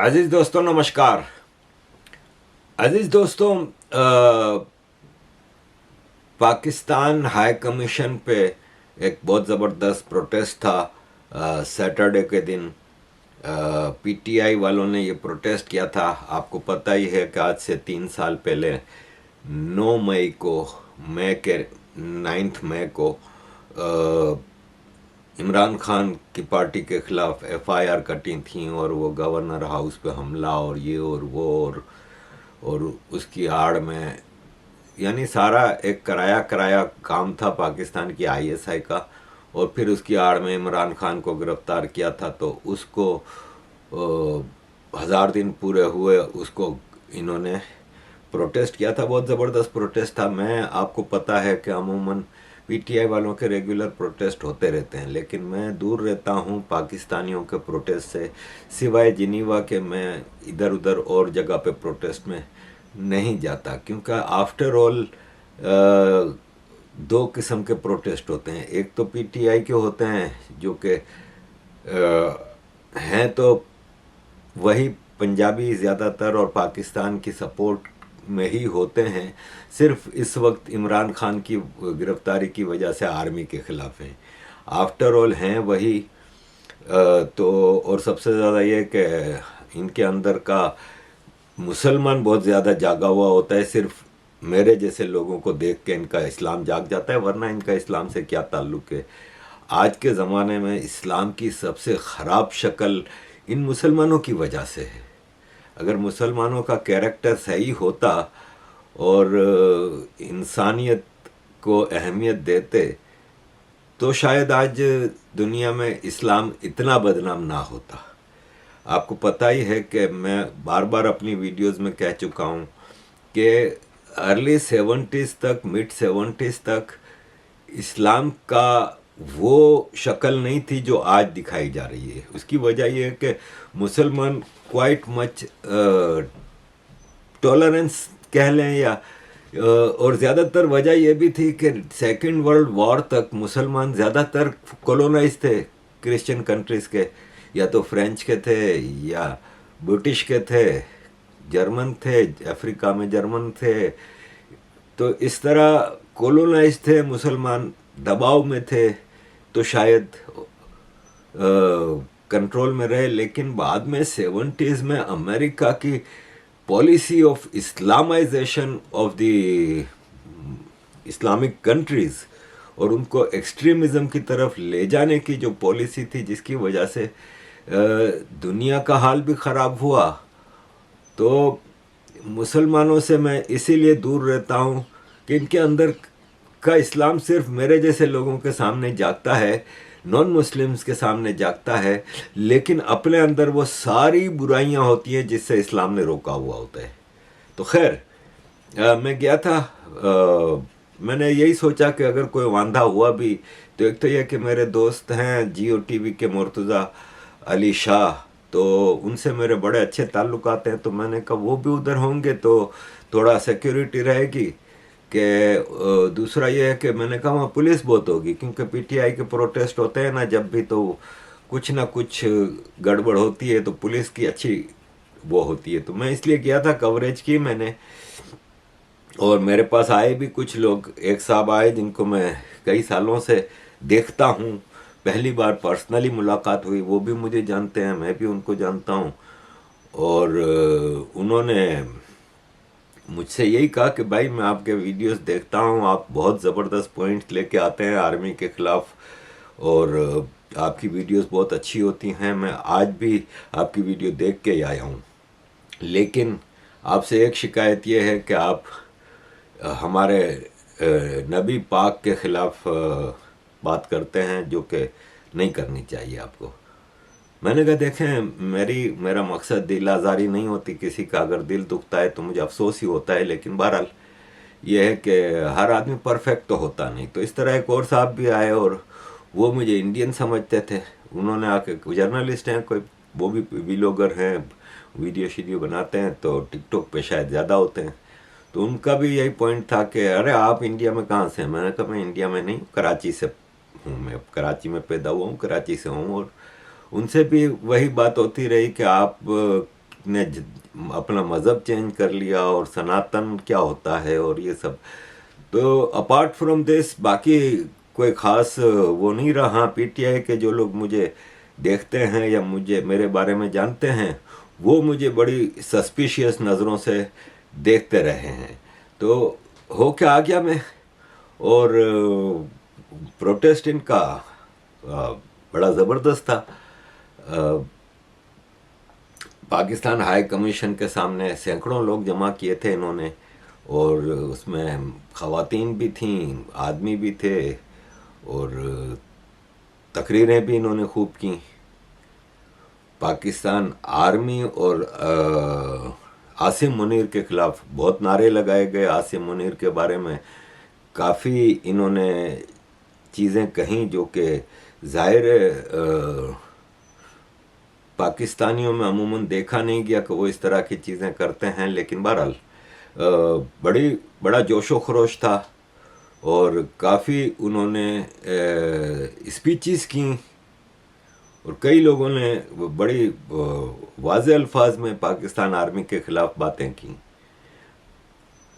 عزیز دوستوں نمشکار. عزیز دوستوں, Pakistan high commission پہ ایک بہت زبردست پروٹیسٹ تھا سیٹرڈے کے دن. پی ٹی آئی والوں نے یہ پروٹیسٹ کیا تھا. آپ کو پتہ ہی ہے کہ آج سے 3 سال پہلے 9 مئی کو 9 مئی کو عمران خان کی پارٹی کے خلاف ایف آئی آر کٹی تھیں اور وہ گورنر ہاؤس پہ حملہ اور یہ اور وہ اور اس کی آڑ میں یعنی سارا ایک کرایا کام تھا پاکستان کی آئی ایس آئی کا. اور پھر اس کی آڑ میں عمران خان کو گرفتار کیا تھا, تو اس کو 1000 دن پورے ہوئے, اس کو انہوں نے پروٹیسٹ کیا تھا. بہت زبردست پروٹیسٹ تھا. میں آپ کو پتہ ہے کہ عموماً پی ٹی آئی والوں کے ریگولر پروٹیسٹ ہوتے رہتے ہیں, لیکن میں دور رہتا ہوں پاکستانیوں کے پروٹیسٹ سے, سوائے جنیوا کے میں ادھر ادھر اور جگہ پہ پروٹیسٹ میں نہیں جاتا, کیونکہ آفٹر آل 2 قسم کے پروٹیسٹ ہوتے ہیں. ایک تو پی ٹی آئی کے ہوتے ہیں جو کہ ہیں تو وہی پنجابی زیادہ تر اور پاکستان کی سپورٹ میں ہی ہوتے ہیں, صرف اس وقت عمران خان کی گرفتاری کی وجہ سے آرمی کے خلاف ہیں. آفٹر آل ہیں وہی. تو اور سب سے زیادہ یہ کہ ان کے اندر کا مسلمان بہت زیادہ جاگا ہوا ہوتا ہے. صرف میرے جیسے لوگوں کو دیکھ کے ان کا اسلام جاگ جاتا ہے, ورنہ ان کا اسلام سے کیا تعلق ہے. آج کے زمانے میں اسلام کی سب سے خراب شکل ان مسلمانوں کی وجہ سے ہے. اگر مسلمانوں کا کیریکٹر صحیح ہوتا اور انسانیت کو اہمیت دیتے تو شاید آج دنیا میں اسلام اتنا بدنام نہ ہوتا. آپ کو پتہ ہی ہے کہ میں بار بار اپنی ویڈیوز میں کہہ چکا ہوں کہ ارلی 70s تک, مڈ 70s تک اسلام کا وہ شکل نہیں تھی جو آج دکھائی جا رہی ہے. اس کی وجہ یہ ہے کہ مسلمان کوائٹ مچ ٹالرنس کہہ لیں یا اور زیادہ تر وجہ یہ بھی تھی کہ سیکنڈ ورلڈ وار تک مسلمان زیادہ تر کولونائز تھے کرسچن کنٹریز کے, یا تو فرینچ کے تھے یا برٹش کے تھے, جرمن تھے, افریقہ میں جرمن تھے. تو اس طرح کولونائز تھے مسلمان, دباؤ میں تھے, تو شاید کنٹرول میں رہے. لیکن بعد میں 70s میں امریکہ کی policy of Islamization of the Islamic countries اور ان کو ایکسٹریمزم کی طرف لے جانے کی جو پالیسی تھی, جس کی وجہ سے دنیا کا حال بھی خراب ہوا. تو مسلمانوں سے میں اسی لیے دور رہتا ہوں کہ ان کے اندر کا اسلام صرف میرے جیسے لوگوں کے سامنے جاگتا ہے, نان مسلمز کے سامنے جاگتا ہے, لیکن اپنے اندر وہ ساری برائیاں ہوتی ہیں جس سے اسلام نے روکا ہوا ہوتا ہے. تو خیر, میں گیا تھا, میں نے یہی سوچا کہ اگر کوئی واندھا ہوا بھی تو ایک تو یہ کہ میرے دوست ہیں جیو ٹی وی کے مرتضیٰ علی شاہ, تو ان سے میرے بڑے اچھے تعلقات ہیں. تو میں نے کہا وہ بھی ادھر ہوں گے تو تھوڑا سیکیورٹی رہے گی. کہ دوسرا یہ ہے کہ میں نے کہا وہاں پولیس بہت ہوگی, کیونکہ پی ٹی آئی کے پروٹیسٹ ہوتے ہیں نا جب بھی, تو کچھ نہ کچھ گڑبڑ ہوتی ہے, تو پولیس کی اچھی وہ ہوتی ہے. تو میں اس لیے گیا تھا, کوریج کی میں نے, اور میرے پاس آئے بھی کچھ لوگ. ایک صاحب آئے جن کو میں کئی سالوں سے دیکھتا ہوں, پہلی بار پرسنلی ملاقات ہوئی, وہ بھی مجھے جانتے ہیں, میں بھی ان کو جانتا ہوں. اور انہوں نے مجھ سے یہی کہا کہ بھائی میں آپ کے ویڈیوز دیکھتا ہوں, آپ بہت زبردست پوائنٹ لے کے آتے ہیں آرمی کے خلاف, اور آپ کی ویڈیوز بہت اچھی ہوتی ہیں. میں آج بھی آپ کی ویڈیو دیکھ کے ہی آیا ہوں, لیکن آپ سے ایک شکایت یہ ہے کہ آپ ہمارے نبی پاک کے خلاف بات کرتے ہیں, جو کہ نہیں کرنی چاہیے آپ کو. میں نے کہا دیکھیں میرا مقصد دل آزاری نہیں ہوتی کسی کا, اگر دل دکھتا ہے تو مجھے افسوس ہی ہوتا ہے, لیکن بہرحال یہ ہے کہ ہر آدمی پرفیکٹ تو ہوتا نہیں. تو اس طرح ایک اور صاحب بھی آئے اور وہ مجھے انڈین سمجھتے تھے. انہوں نے آ کے جرنلسٹ ہیں کوئی, وہ بھی ویلوگر ہیں, ویڈیو شیڈیو بناتے ہیں, تو ٹک ٹاک پہ شاید زیادہ ہوتے ہیں. تو ان کا بھی یہی پوائنٹ تھا کہ ارے آپ انڈیا میں کہاں سے ہیں. میں نے کہا میں انڈیا میں نہیں, کراچی سے ہوں, میں کراچی میں پیدا ہوا ہوں, کراچی سے ہوں. اور ان سے بھی وہی بات ہوتی رہی کہ آپ نے اپنا مذہب چینج کر لیا اور سناتن کیا ہوتا ہے اور یہ سب. تو اپارٹ فرام دس باقی کوئی خاص وہ نہیں رہا. پی ٹی آئی کے جو لوگ مجھے دیکھتے ہیں یا میرے بارے میں جانتے ہیں وہ مجھے بڑی سسپیشیس نظروں سے دیکھتے رہے ہیں. تو ہو کے آ گیا میں, اور پروٹیسٹ ان کا بڑا زبردست تھا. پاکستان ہائی کمیشن کے سامنے سینکڑوں لوگ جمع کیے تھے انہوں نے, اور اس میں خواتین بھی تھیں, آدمی بھی تھے, اور تقریریں بھی انہوں نے خوب کیں. پاکستان آرمی اور عاصم منیر کے خلاف بہت نعرے لگائے گئے. عاصم منیر کے بارے میں کافی انہوں نے چیزیں کہیں جو کہ ظاہر پاکستانیوں میں عموماً دیکھا نہیں گیا کہ وہ اس طرح کی چیزیں کرتے ہیں. لیکن بہرحال بڑا جوش و خروش تھا, اور کافی انہوں نے اسپیچز کیں, اور کئی لوگوں نے بڑی واضح الفاظ میں پاکستان آرمی کے خلاف باتیں کیں.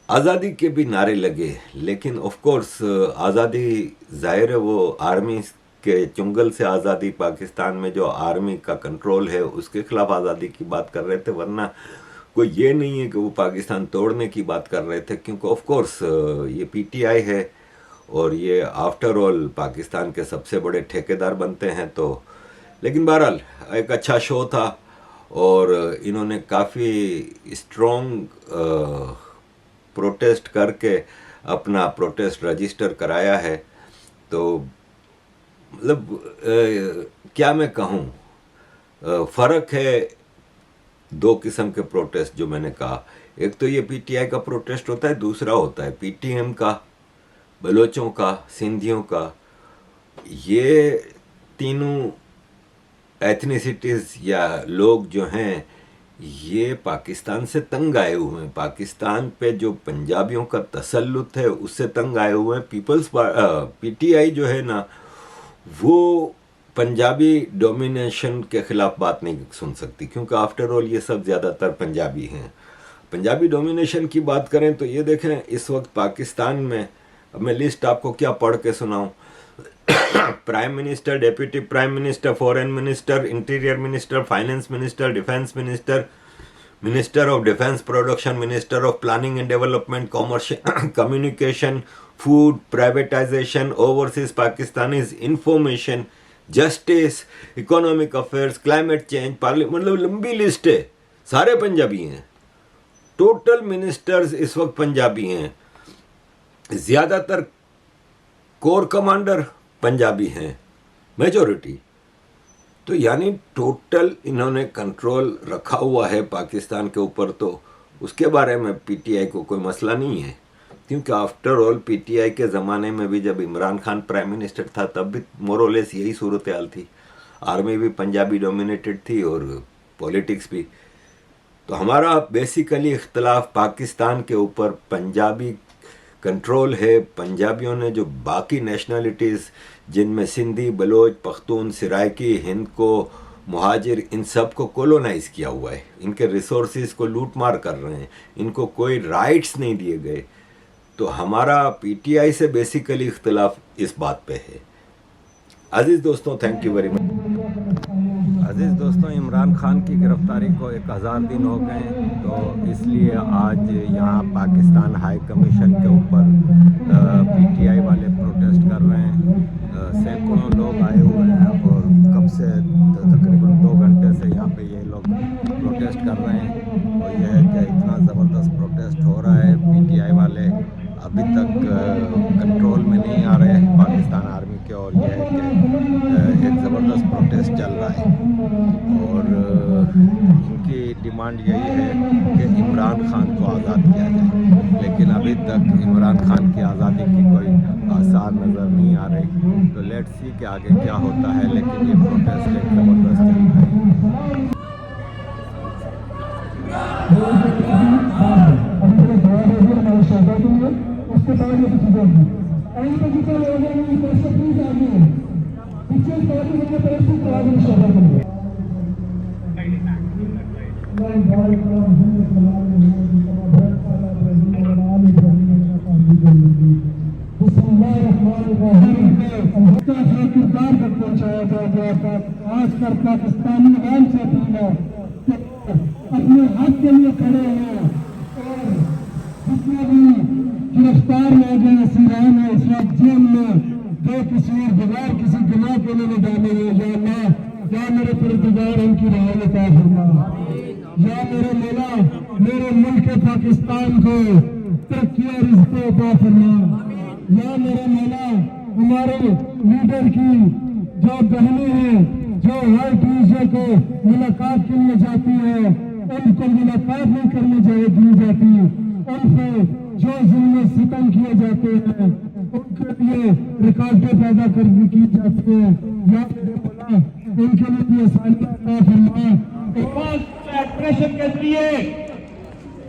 آزادی کے بھی نعرے لگے, لیکن آف کورس آزادی ظاہر ہے وہ آرمی کے چنگل سے آزادی, پاکستان میں جو آرمی کا کنٹرول ہے اس کے خلاف آزادی کی بات کر رہے تھے, ورنہ کوئی یہ نہیں ہے کہ وہ پاکستان توڑنے کی بات کر رہے تھے, کیونکہ آف کورس یہ پی ٹی آئی ہے اور یہ آفٹر آل پاکستان کے سب سے بڑے ٹھیکیدار بنتے ہیں. تو لیکن بہرحال ایک اچھا شو تھا, اور انہوں نے کافی اسٹرانگ پروٹیسٹ کر کے اپنا پروٹیسٹ رجسٹر کرایا ہے. تو مطلب کیا میں کہوں, فرق ہے دو قسم کے پروٹیسٹ جو میں نے کہا. ایک تو یہ پی ٹی آئی کا پروٹیسٹ ہوتا ہے, دوسرا ہوتا ہے پی ٹی ایم کا, بلوچوں کا, سندھیوں کا. یہ تینوں ایتھنیسٹیز یا لوگ جو ہیں یہ پاکستان سے تنگ آئے ہوئے ہیں. پاکستان پہ جو پنجابیوں کا تسلط ہے اس سے تنگ آئے ہوئے ہیں. پی ٹی آئی جو ہے نا وہ پنجابی ڈومینیشن کے خلاف بات نہیں سن سکتی, کیونکہ آفٹر آل یہ سب زیادہ تر پنجابی ہیں. پنجابی ڈومینیشن کی بات کریں تو یہ دیکھیں اس وقت پاکستان میں, اب میں لسٹ آپ کو کیا پڑھ کے سناؤں, prime minister, deputy prime minister, foreign minister, interior minister, finance minister, defence minister, minister of defence production, minister of planning and development, communication, food, privatization, overseas Pakistanis, information, justice, economic affairs, climate change, مطلب لمبی list ہے, سارے پنجابی ہیں. Total ministers اس وقت پنجابی ہیں, زیادہ تر corps commander Punjabi ہیں, میجورٹی. تو یعنی ٹوٹل انہوں نے کنٹرول رکھا ہوا ہے پاکستان کے اوپر. تو اس کے بارے میں پی ٹی آئی کو کوئی مسئلہ نہیں ہے, کیونکہ after all P T I کے زمانے میں بھی جب عمران خان پرائم منسٹر تھا تب بھی مورولیس یہی صورتحال تھی. آرمی بھی پنجابی ڈومینیٹڈ تھی اور پولیٹکس بھی. تو ہمارا بیسیکلی اختلاف پاکستان کے اوپر پنجابی کنٹرول ہے. پنجابیوں نے جو باقی نیشنلٹیز جن میں سندھی, بلوچ, پختون, سرائکی, ہند کو, مہاجر, ان سب کو کولونائز کیا ہوا ہے. ان کے ریسورسز کو لوٹ مار کر رہے ہیں, ان کو کوئی رائٹس نہیں دیے گئے. تو ہمارا پی ٹی آئی سے بیسیکلی اختلاف اس بات پہ ہے. عزیز دوستوں, تھینک یو ویری مچ. عزیز دوستوں, عمران خان کی گرفتاری کو 1000 دن ہو گئے, تو اس لیے آج یہاں پاکستان ہائی کمیشن کے اوپر پی ٹی آئی والے پروٹیسٹ کر رہے ہیں. سینکڑوں لوگ آئے ہوئے ہیں, اور کب سے تقریباً 2 گھنٹے سے یہاں پہ یہ لوگ پروٹیسٹ کر رہے ہیں. اور یہ ہے کہ اتنا زبردست پروٹیسٹ ہو رہا ہے, پی ٹی آئی والے ابھی تک کنٹرول میں نہیں آ رہے ہیں پاکستان آرمی کے. اور یہ ہے کہ ایک زبردست پروٹیسٹ چل رہا ہے, اور ان کی ڈیمانڈ یہی ہے کہ عمران خان کو آزاد کیا جائے. لیکن ابھی تک عمران خان کی آزادی کی کوئی آثار نظر نہیں آ رہی. تو لیٹ سی کہ آگے کیا ہوتا ہے, لیکن یہ پروٹیسٹ ایک زبردست چل رہا ہے. کردار تک پہنچایا جائے آج کل پاکستانی عوام سے اپیل ہے اپنے حق کے لیے کھڑے ہیں اور جتنے بھی گرفتار لوگ ہیں اسیران ہیں اس وقت جیل میں بے قصور بغیر کسی گناہ کے لیے ڈالے ہیں یا اللہ یا میرے پروردگار ان کی رہائی عطا فرما یا میرے مولا میرے ملک پاکستان کو ترقی اور عزت عطا فرما یا میرے مولا ہمارے لیڈر کی جو بہنیں ہیں جو ہر ٹیوزڈے کو ملاقات کے لیے جاتی ہیں ان کو ملاقات نہیں کرنے دی جاتی ان پہ جو ظلم ستم کیے جاتے ہیں ان کے لیے رکاوٹیں پیدا کی جاتی ہیں یا ان کے لیے بھی آسانیاں عطا فرما پریشر کے ذریعے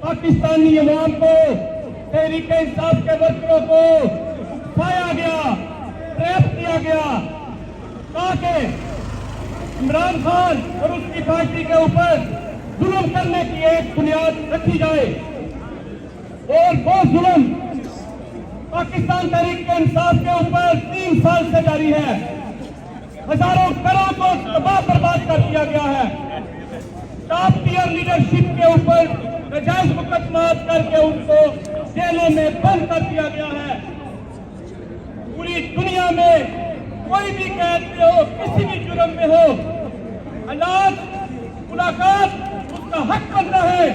پاکستانی عوام کو تحریک انصاف کے ورکروں کو اکسایا گیا ٹریپ کیا گیا تاکہ عمران خان اور اس کی پارٹی کے اوپر ظلم کرنے کی ایک بنیاد رکھی جائے اور وہ ظلم پاکستان تحریک انصاف کے اوپر 3 سال سے جاری ہے ہزاروں گھروں کو تباہ برباد کر دیا گیا ہے ٹاپ ٹیئر لیڈرشپ کے اوپر ناجائز مقدمات کر کے ان کو جیلوں میں بند کر دیا گیا ہے پوری دنیا میں کوئی بھی قید میں ہو کسی بھی جرم میں ہو ملاقات اس کا حق بنتا ہے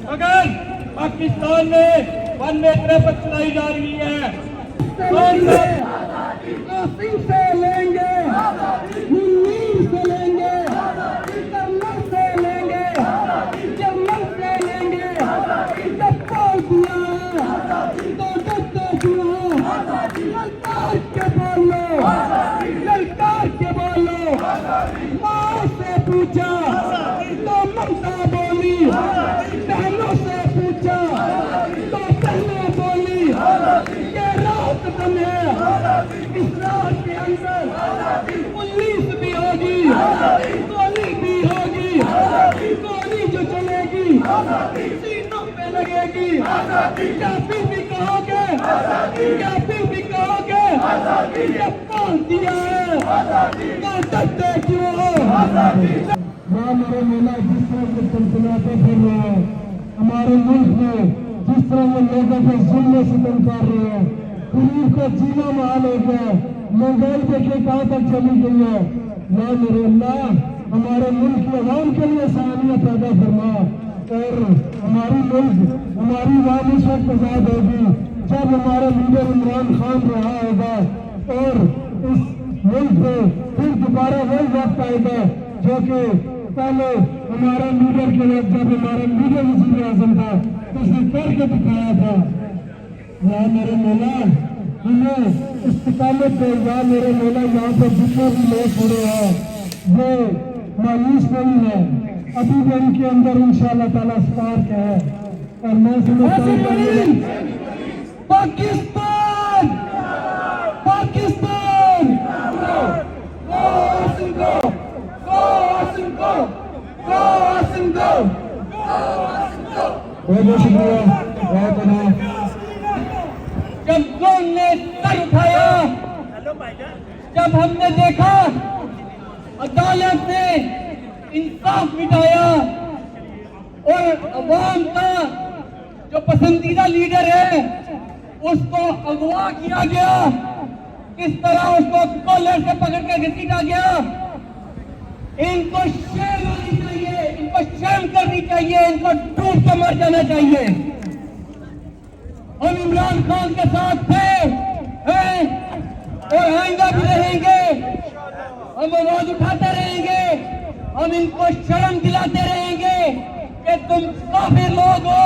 اگر پاکستان میں ون وے ٹریفک چلائی جا رہی ہے سے لیں گے سے لیں گے سے لیں گے جرمن سے لیں گے جب پال دیا تو ڈرتے کیوں للکار کے بولو للکار کے بولو ماں سے پوچھا تو ممتا بولی بہنوں سے پوچھا تو بہنیں بولی یہ رات دم ہے اس رات کے اندر پولیس بھی ہوگی گولی بھی ہوگی گولی جو چلے گی سینوں پہ لگے گی کیا پھر بھی کہو گے کیا پھر بھی کہو گے یہ پال دیا ہے تو ڈرتے کیوں ہو میرے مولا جس طرح سے سلسلاتے پھر رہے ہیں ہمارے ملک میں جس طرح وہ لوگوں کو ظلم ستم کر رہے ہیں غریب کو جینا محال ہو گیا مہنگائی دیکھے کہاں تک چلی گئی ہے یا میرے اللہ ہمارے ملک کے عوام کے لیے آسانیاں پیدا فرما اور ہماری ملک ہماری عوام اس وقت آزاد ہوگی جب ہمارا لیڈر عمران خان رہا ہوگا اور اس ملک میں پھر دوبارہ وہی وقت آئے گا جو کہ پہلے ہمارا لیڈر کے وقت جب ہمارا لیڈر وزیر اعظم تھا اس نے کر کے دکھایا تھا یا میرے مولا ہمیں استقامت دے یا میرے مولا یہاں پر جتنے بھی لوگ کھڑے ہیں وہ مایوس نہیں ہے ابھی بھی ان کے اندر انشاءاللہ تعالیٰ سپارک ہے اور میں سمجھتا ہوں پاکستان پاکستان بہت شکریہ بہت بہت جب لوگوں نے سر اٹھایا جب ہم نے دیکھا عدالت نے انصاف مٹایا اور عوام کا جو پسندیدہ لیڈر ہے اس کو اغوا کیا گیا کس طرح اس کو کالر سے پکڑ کے گھسیٹا گیا ان کو شرم ہونی چاہیے ان کو شرم کرنی چاہیے ان کو ڈوب کے مر جانا چاہیے ہم عمران خان کے ساتھ تھے ہیں اور آئندہ بھی رہیں گے ہم آواز اٹھاتے رہیں گے ہم ان کو شرم دلاتے رہیں گے کہ تم کافر لوگ ہو